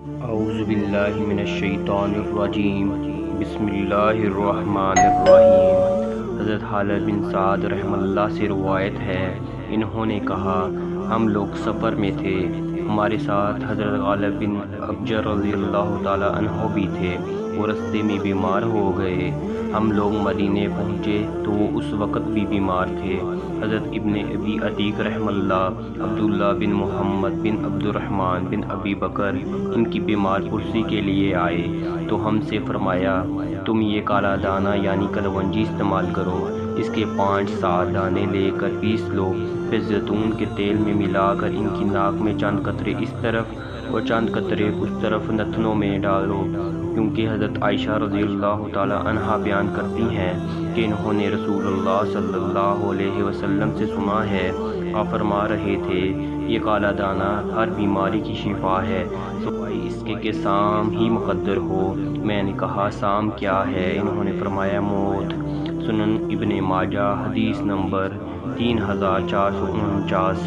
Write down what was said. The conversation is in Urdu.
اعوذ باللہ من الشیطان الرجیم، بسم اللہ الرحمن الرحیم۔ حضرت خالد بن سعد رحمہ اللہ سے روایت ہے، انہوں نے کہا ہم لوگ سفر میں تھے، ہمارے ساتھ حضرت غالب بن ابجر رضی اللہ تعالی عنہ بھی تھے، وہ رستے میں بیمار ہو گئے۔ ہم لوگ مدینے پہنچے تو وہ اس وقت بھی بیمار تھے۔ حضرت ابن ابی عتیق رحمہ اللہ، عبداللہ بن محمد بن عبد الرحمن بن ابی بکر ان کی بیمار پرسی کے لیے آئے تو ہم سے فرمایا تم یہ کالا دانہ یعنی کلونجی استعمال کرو، اس کے 5-7 دانے لے کر پیس لو، پھر زیتون کے تیل میں ملا کر ان کی ناک میں چند قطرے اس طرف اور چند قطرے اس طرف نتنوں میں ڈالو، کیونکہ حضرت عائشہ رضی اللہ تعالی عنہا بیان کرتی ہیں کہ انہوں نے رسول اللہ صلی اللہ علیہ وسلم سے سنا ہے، آپ فرما رہے تھے یہ کالا دانہ ہر بیماری کی شفا ہے سوائے اس کے کہ سام ہی مقدر ہو۔ میں نے کہا سام کیا ہے؟ انہوں نے فرمایا موت۔ سنن ابن ماجہ، حدیث نمبر 3449۔